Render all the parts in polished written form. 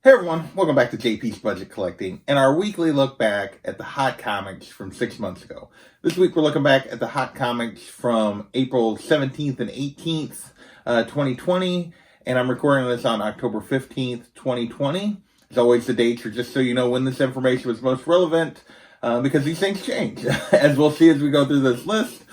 Hey everyone, welcome back to JP's Budget Collecting and our weekly look back at the hot comics from 6 months ago. This week we're looking back at the hot comics from April 17th and 18th, 2020, and I'm recording this on October 15th, 2020. As always, the dates are just so you know when this information was most relevant, because these things change, as we'll see as we go through this list.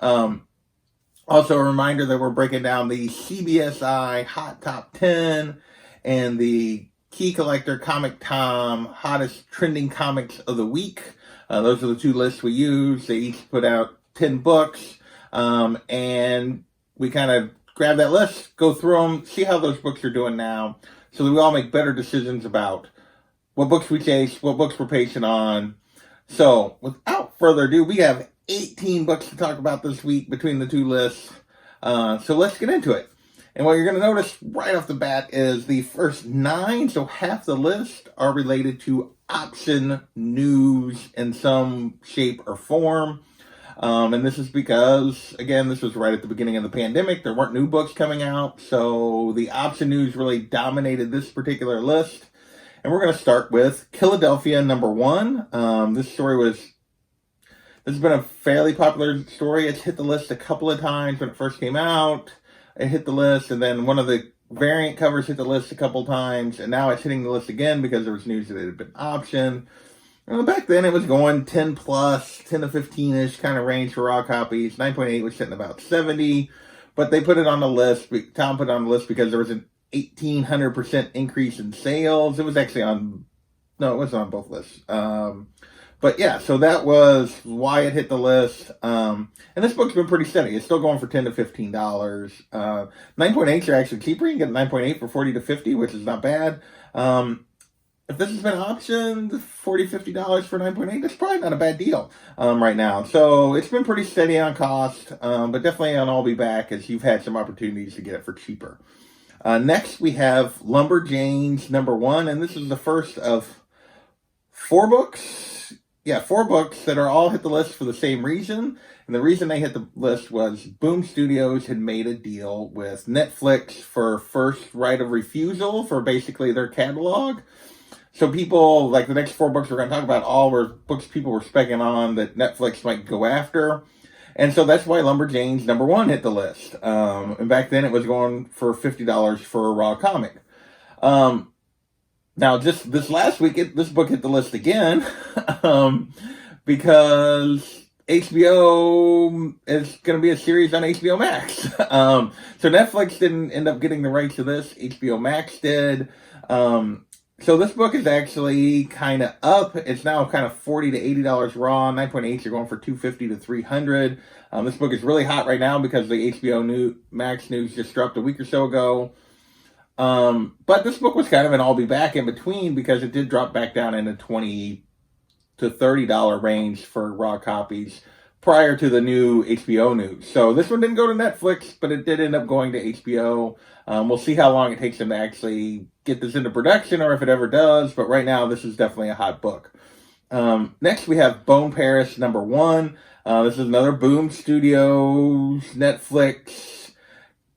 Also, a reminder that we're breaking down the CBSI Hot Top 10 and the Key Collector Comic Tom hottest trending comics of the week. Those are the two lists we use. They each put out 10 books, and we kind of grab that list, go through them, see how those books are doing now, so that we all make better decisions about what books we chase, what books we're patient on. So, without further ado, we have 18 books to talk about this week between the two lists. So let's get into it. And what you're going to notice right off the bat is the first 9, so half the list, are related to option news in some shape or form. And this is because, again, this was right at the beginning of the pandemic. There weren't new books coming out, so the option news really dominated this particular list. And we're going to start with Philadelphia #1. This has been a fairly popular story. It's hit the list a couple of times when it first came out. It hit the list, and then one of the variant covers hit the list a couple times, and now it's hitting the list again because there was news that it had been optioned. Back then, it was going 10 plus, 10 to 15-ish kind of range for raw copies. 9.8 was sitting about 70, but they put it on the list. Tom put it on the list because there was an 1,800% increase in sales. It was actually on, no, it wasn't on both lists. But yeah, so that was why it hit the list. And this book's been pretty steady. It's still going for $10 to $15. 9.8s are actually cheaper. You can get 9.8 for $40 to $50, which is not bad. If this has been optioned, $40, $50 for 9.8, that's probably not a bad deal right now. So it's been pretty steady on cost, but definitely on I'll Be Back as you've had some opportunities to get it for cheaper. Next, we have Lumberjanes #1, and this is the first of 4 books. Yeah, 4 books that are all hit the list for the same reason. And the reason they hit the list was Boom Studios had made a deal with Netflix for first right of refusal for basically their catalog. So people, like the next 4 books we're going to talk about, all were books people were specking on that Netflix might go after. And so that's why Lumberjanes #1 hit the list. And back then it was going for $50 for a raw comic. Now, just this last week, this book hit the list again because HBO is going to be a series on HBO Max. So Netflix didn't end up getting the rights to this. HBO Max did. So this book is actually kind of up. It's now kind of $40 to $80 raw. 9.8s are going for $250 to $300. This book is really hot right now because the HBO Max news just dropped a week or so ago. But this book was kind of an I'll Be Back in between because it did drop back down in the $20 to $30 range for raw copies prior to the new HBO news. So this one didn't go to Netflix, but it did end up going to HBO. We'll see how long it takes them to actually get this into production or if it ever does. But right now, this is definitely a hot book. Next, we have Bone Paris #1. This is another Boom Studios, Netflix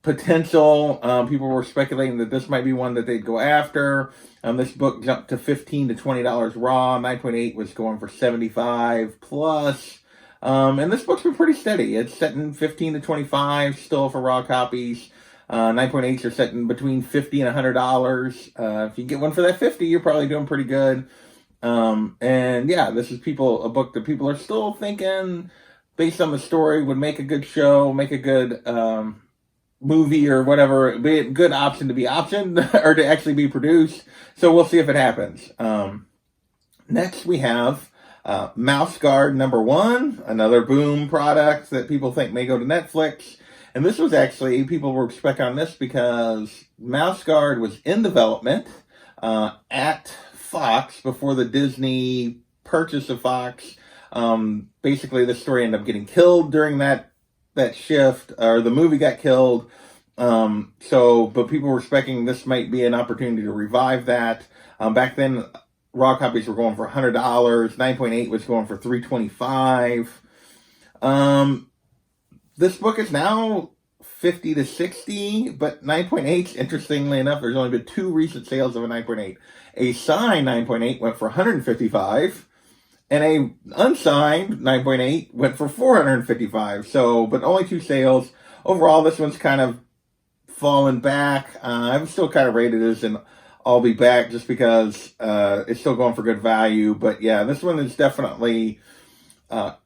potential. People were speculating that this might be one that they'd go after. This book jumped to $15 to $20 raw. 9.8 was going for $75 plus. And this book's been pretty steady. It's setting $15 to $25 still for raw copies. 9.8s are setting between $50 and $100. If you get one for that $50, you're probably doing pretty good. And yeah, this is a book that people are still thinking, based on the story, would make a good show, make a good movie or whatever, be a good option to be optioned or to actually be produced. So we'll see if it happens. Next, we have Mouse Guard #1, another Boom product that people think may go to Netflix. And this was actually, people were specking on this because Mouse Guard was in development at Fox before the Disney purchase of Fox. Basically, the story ended up getting killed during that shift, or the movie got killed. But people were speculating this might be an opportunity to revive that. Back then, raw copies were going for $100. 9.8 was going for $325. This book is now 50 to 60, but 9.8, interestingly enough, there's only been 2 recent sales of a 9.8. A signed 9.8 went for 155, and a unsigned 9.8 went for 455. So, but only 2 sales. Overall, this one's kind of fallen back. I'm still kind of rated as an I'll be back just because it's still going for good value. But yeah, this one is definitely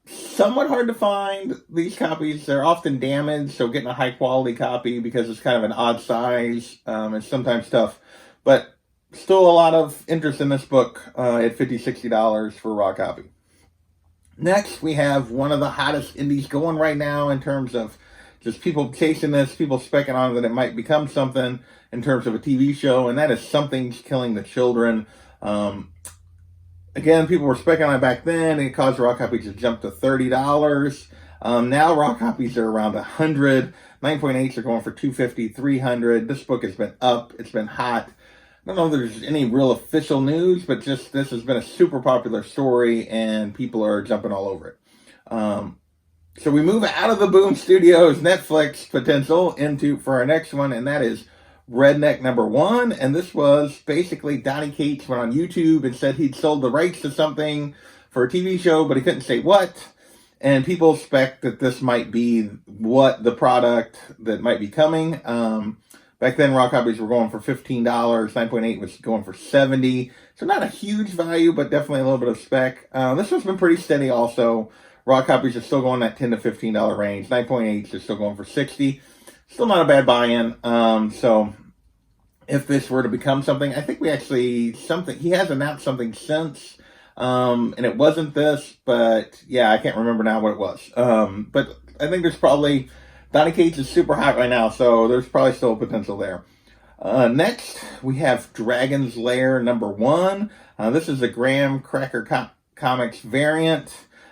somewhat hard to find. These copies, they're often damaged, so getting a high quality copy because it's kind of an odd size is sometimes tough. But still a lot of interest in this book at $50, $60 for a raw copy. Next, we have one of the hottest indies going right now in terms of just people chasing this, people specking on that it might become something in terms of a TV show, and that is Something's Killing the Children. Again, people were specking on it back then, and it caused raw copies to jump to $30. Now raw copies are around $100. 9.8s are going for $250, $300. This book has been up. It's been hot. I don't know if there's any real official news, but just this has been a super popular story, and people are jumping all over it. So we move out of the Boom Studios Netflix potential for our next one, and that is Redneck #1. And this was basically Donnie Cates went on YouTube and said he'd sold the rights to something for a TV show, but he couldn't say what. And people expect that this might be what the product that might be coming. Back then, raw copies were going for $15. 9.8 was going for $70. So not a huge value, but definitely a little bit of spec. This one's been pretty steady also. Raw copies are still going that $10 to $15 range. 9.8s are still going for $60. Still not a bad buy-in. So if this were to become something, I think he has announced something since, and it wasn't this, but yeah, I can't remember now what it was. But I think there's probably, Donnie Cates is super hot right now, so there's probably still potential there. Next, we have Dragon's Lair #1. This is a Graham Cracker Comics variant.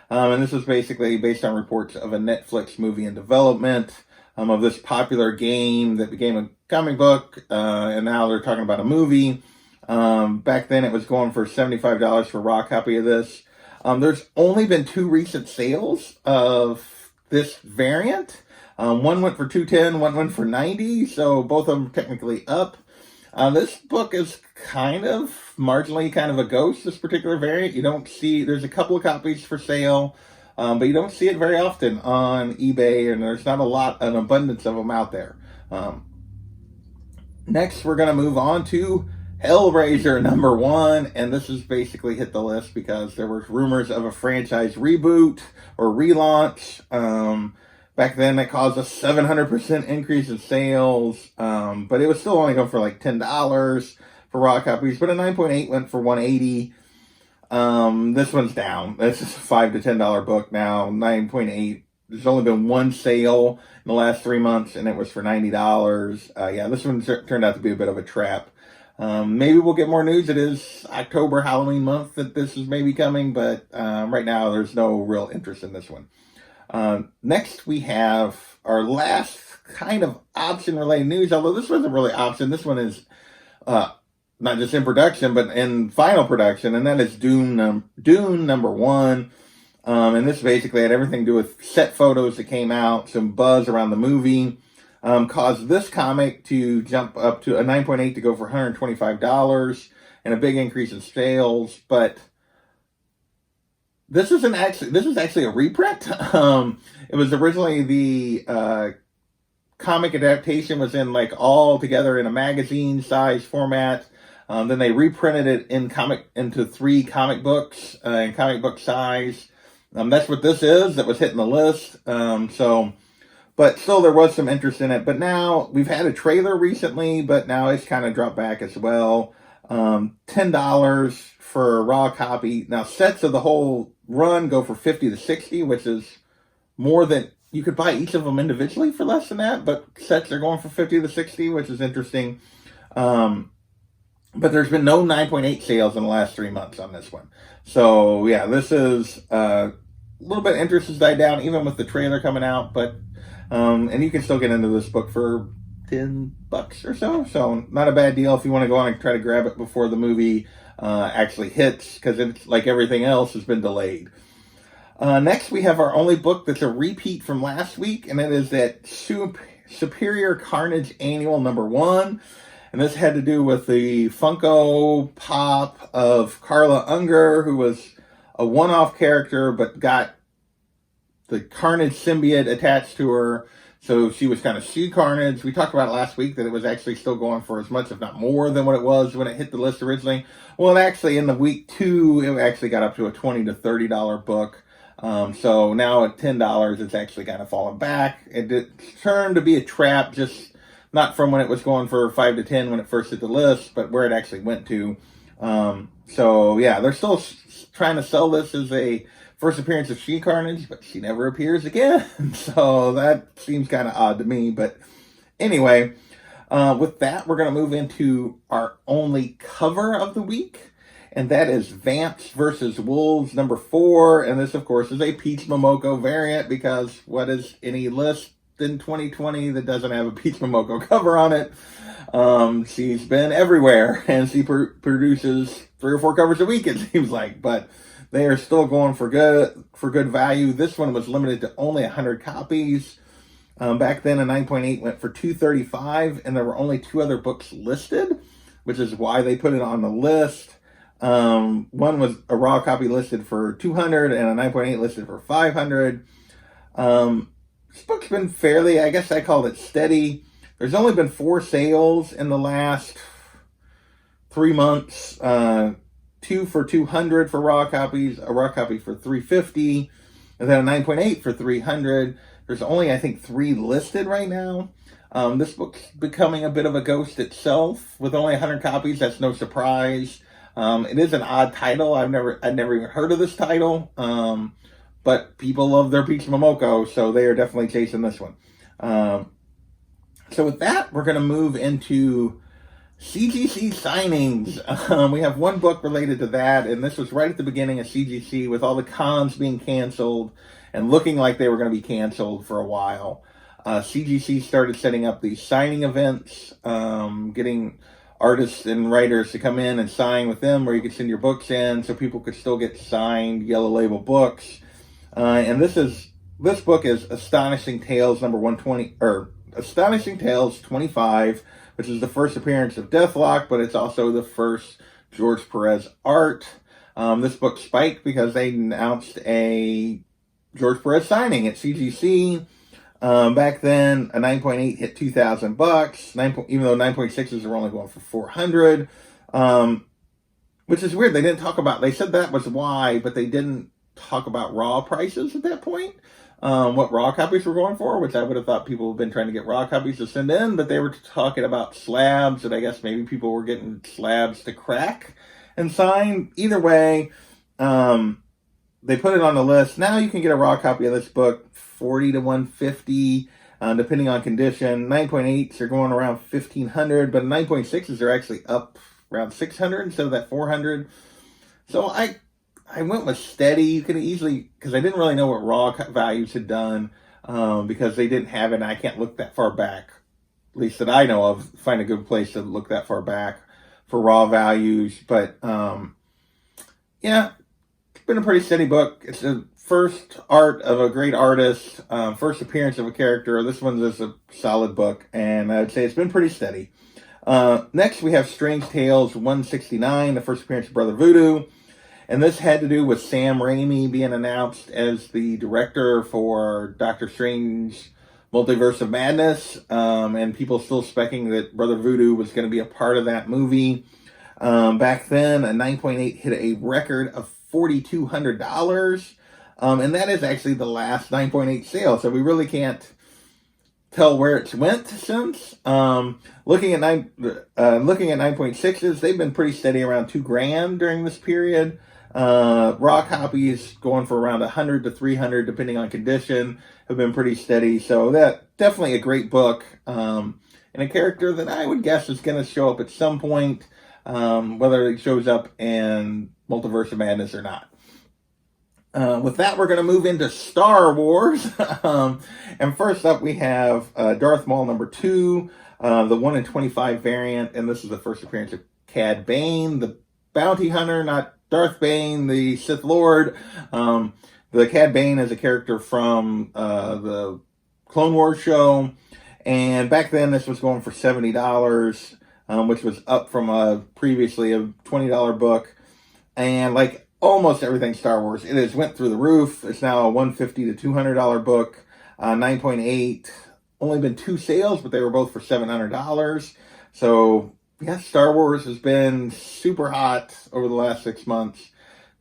And this was basically based on reports of a Netflix movie in development of this popular game that became a comic book, and now they're talking about a movie. Back then it was going for $75 for a raw copy of this. There's only been 2 recent sales of this variant. One went for $210, one went for $90, so both of them technically up. This book is kind of marginally kind of a ghost, this particular variant. You don't see, there's a couple of copies for sale, but you don't see it very often on eBay, and there's not an abundance of them out there. Next, we're going to move on to Hellraiser #1, and this has basically hit the list because there were rumors of a franchise reboot or relaunch. Back then, that caused a 700% increase in sales, but it was still only going for like $10 for raw copies. But a 9.8 went for $180. This one's down. This is a $5 to $10 book now. 9.8. There's only been 1 sale in the last 3 months, and it was for $90. Yeah, this one turned out to be a bit of a trap. Maybe we'll get more news. It is October, Halloween month that this is maybe coming, but right now there's no real interest in this one. Next, we have our last kind of option-related news, although this wasn't really option. This one is not just in production, but in final production, and that is Dune #1. And this basically had everything to do with set photos that came out, some buzz around the movie, caused this comic to jump up to a 9.8 to go for $125, and a big increase in sales, but this is actually a reprint. It was originally the comic adaptation was in like all together in a magazine size format. Then they reprinted it into 3 comic books in comic book size. That's what this is. That was hitting the list. But still there was some interest in it. But now we've had a trailer recently, but now it's kind of dropped back as well. $10 for a raw copy. Now sets of the whole run go for $50 to $60, which is more than you could buy each of them individually for less than that, but sets are going for $50 to $60, which is interesting. But there's been no 9.8 sales in the last 3 months on this one. So yeah, this is a little bit interest has died down even with the trailer coming out, but and you can still get into this book for $10 or so. So not a bad deal if you want to go on and try to grab it before the movie actually hits, because it's like everything else has been delayed. Next, we have our only book that's a repeat from last week, and it is that Superior Carnage Annual #1. And this had to do with the Funko Pop of Carla Unger, who was a one-off character, but got the Carnage symbiote attached to her. So she was kind of She-Carnage. We talked about it last week that it was actually still going for as much, if not more, than what it was when it hit the list originally. Well, actually, in the week 2, it actually got up to a $20 to $30 book. So now at $10, it's actually kind of fallen back. It turned to be a trap, just not from when it was going for 5 to 10 when it first hit the list, but where it actually went to. So yeah, they're still trying to sell this as a first appearance of She-Carnage, but she never appears again. So that seems kind of odd to me. But anyway, with that, we're going to move into our only cover of the week. And that is Vamps versus Wolves #4. And this, of course, is a Peach Momoko variant, because what is any list in 2020 that doesn't have a Peach Momoko cover on it? She's been everywhere, and she produces 3 or 4 covers a week, it seems like. But they are still going for good value. This one was limited to only 100 copies. Back then, a 9.8 went for $235, and there were only 2 other books listed, which is why they put it on the list. One was a raw copy listed for $200 and a 9.8 listed for $500. This book's been fairly, I guess I called it steady. There's only been 4 sales in the last 3 months. 2 for $200 for raw copies, a raw copy for $350, and then a 9.8 for $300. There's only, I think, 3 listed right now. This book's becoming a bit of a ghost itself. With only 100 copies, that's no surprise. It is an odd title. I'd never even heard of this title. But people love their Peach Momoko, so they are definitely chasing this one. So with that, we're going to move into CGC signings. We have one book related to that, and this was right at the beginning of CGC, with all the cons being canceled and looking like they were going to be canceled for a while. CGC started setting up these signing events, getting artists and writers to come in and sign with them, where you could send your books in so people could still get signed Yellow Label books. And this book is Astonishing Tales Astonishing Tales 25, which is the first appearance of Deathlock, but it's also the first George Perez art. This book spiked because they announced a George Perez signing at CGC. Back then, a 9.8 hit $2,000, even though 9.6s were only going for $400, which is weird. They didn't talk about, they said that was why, but they didn't talk about raw prices at that point, what raw copies were going for, which I would have thought people have been trying to get raw copies to send in, but they were talking about slabs, and I guess maybe people were getting slabs to crack and sign. Either way, they put it on the list. Now you can get a raw copy of this book, $40 to $150, depending on condition. 9.8s are going around $1,500, but 9.6s are actually up around $600 instead of that $400. So I went with steady. You can easily, because I didn't really know what raw values had done, because they didn't have it, and I can't look that far back, at least that I know of, find a good place to look that far back for raw values. But yeah, it's been a pretty steady book. It's the first art of a great artist, first appearance of a character. This one's just a solid book, and I'd say it's been pretty steady. Next, we have Strange Tales 169, the first appearance of Brother Voodoo. And this had to do with Sam Raimi being announced as the director for Doctor Strange Multiverse of Madness, and people still speculating that Brother Voodoo was going to be a part of that movie. Back then, a 9.8 hit a record of $4,200, and that is actually the last 9.8 sale, so we really can't tell where it's went since. Looking at 9.6s, they've been pretty steady around $2,000 during this period. Raw copies going for around $100 to $300, depending on condition, have been pretty steady. So that definitely a great book, and a character that I would guess is going to show up at some point, whether it shows up in Multiverse of Madness or not. With that, we're going to move into Star Wars. And first up, we have Darth Maul #2, the 1 in 25 variant, and this is the first appearance of Cad Bane, the bounty hunter, not Darth Bane, the Sith Lord. The Cad Bane is a character from the Clone Wars show, And back then, this was going for $70, which was up from previously a $20 book. And like almost everything Star Wars, it has went through the roof. It's now a $150 to $200 book. 9.8, only been 2 sales, but they were both for $700. So yeah, Star Wars has been super hot over the last 6 months.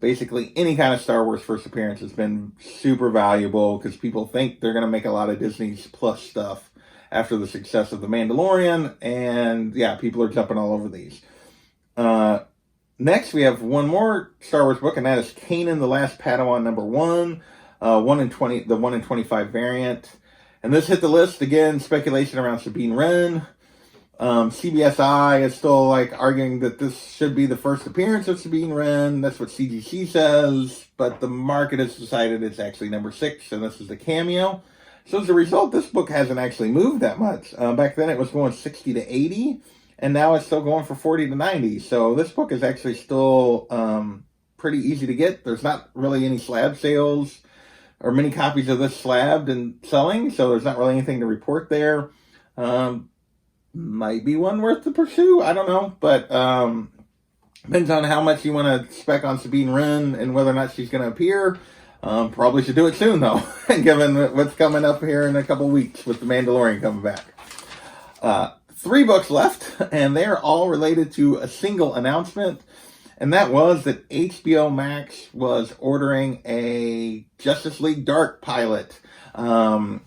Basically, any kind of Star Wars first appearance has been super valuable because people think they're going to make a lot of Disney's Plus stuff after the success of The Mandalorian. And yeah, people are jumping all over these. Next, we have one more Star Wars book, and that is Kanan the Last Padawan #1, 1 in 20, the 1 in 25 variant. And this hit the list again. Speculation around Sabine Wren. CBSI is still like arguing that this should be the first appearance of Sabine Wren. That's what CGC says, but the market has decided it's actually number 6, and this is the cameo. So as a result, this book hasn't actually moved that much. Back then, it was going 60 to 80. And now it's still going for 40 to 90. So this book is actually still pretty easy to get. There's not really any slab sales or many copies of this slabbed and selling. So there's not really anything to report there. Might be one worth to pursue. I don't know. But depends on how much you want to spec on Sabine Wren and whether or not she's going to appear. Probably should do it soon, though, given what's coming up here in a couple weeks with The Mandalorian coming back. 3 books left, and they're all related to a single announcement, and that was that HBO Max was ordering a Justice League Dark pilot.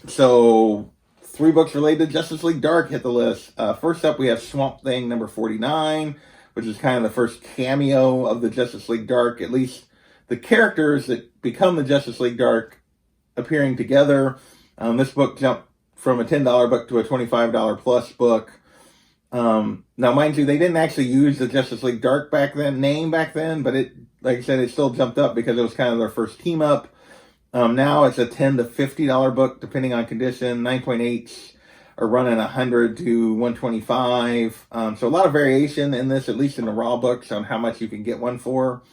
So 3 books related to Justice League Dark hit the list. First up, we have Swamp Thing #49, which is kind of the first cameo of the Justice League Dark, at least the characters that become the Justice League Dark appearing together. This book jumped from a $10 book to a $25 plus book. Now, mind you, they didn't actually use the Justice League Dark name back then, but it, like I said, it still jumped up because it was kind of their first team up. Now it's a $10 to $50 book, depending on condition. 9.8s are running 100 to 125. So a lot of variation in this, at least in the raw books, on how much you can get one for.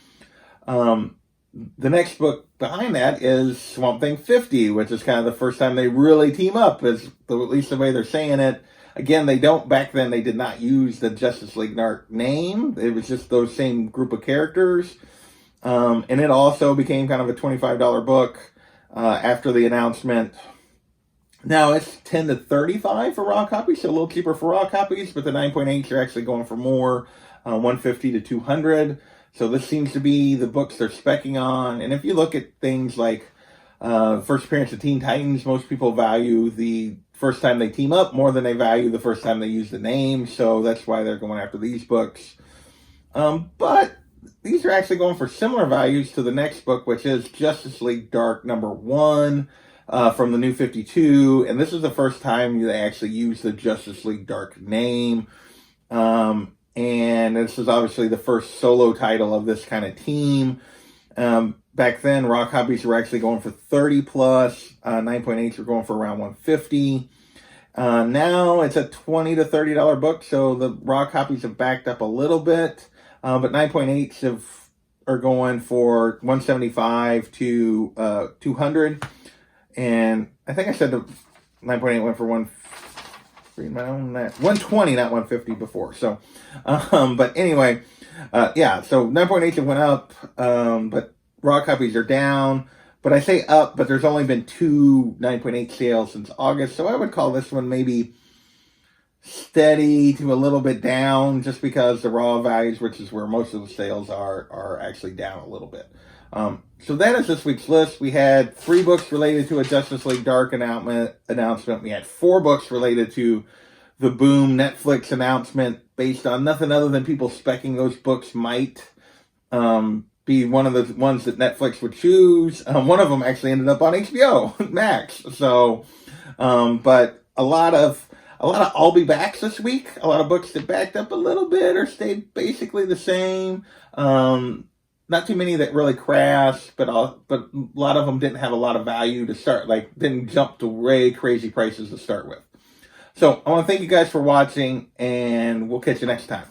The next book behind that is Swamp Thing 50, which is kind of the first time they really team up, is at least the way they're saying it. Again, back then they did not use the Justice League Dark name. It was just those same group of characters. And it also became kind of a $25 book after the announcement. Now it's 10 to 35 for raw copies, so a little cheaper for raw copies, but the 9.8s are actually going for more, 150 to 200. So this seems to be the books they're specking on. And if you look at things like first appearance of Teen Titans, most people value the first time they team up more than they value the first time they use the name. So that's why they're going after these books. But these are actually going for similar values to the next book, which is Justice League Dark #1 from the New 52. And this is the first time they actually use the Justice League Dark name. And this is obviously the first solo title of this kind of team. Back then, raw copies were actually going for 30 plus. 9.8s were going for around 150. Now it's a $20 to $30 book, so the raw copies have backed up a little bit. But 9.8s are going for 175 to 200. And I think I said the 9.8 went for 120, not 150 before. So, but anyway, yeah, so 9.8 went up, but raw copies are down. But I say up, but there's only been 2 9.8 sales since August. So I would call this one maybe steady to a little bit down, just because the raw values, which is where most of the sales are actually down a little bit. So that is this week's list. We had 3 books related to a Justice League Dark announcement. We had 4 books related to the Boom Netflix announcement, based on nothing other than people specking those books might be one of the ones that Netflix would choose. One of them actually ended up on HBO Max. So, but a lot of I'll be backs this week. A lot of books that backed up a little bit or stayed basically the same. Not too many that really crashed, but a lot of them didn't have a lot of value to start, like didn't jump to way crazy prices to start with. So I want to thank you guys for watching, and we'll catch you next time.